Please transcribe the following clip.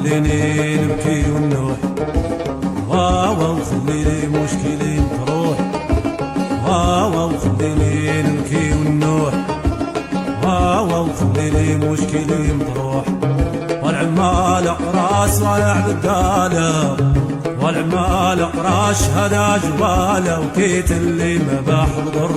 وخليني نبكي ونوح، وخليني مشكلي تروح، وخليني نبكي ونوح، وخليني مشكلي تروح. والعمال اقراص رايح بالدالة، والعمال اقراش هذا جبالة، وكيت اللي ما بحضر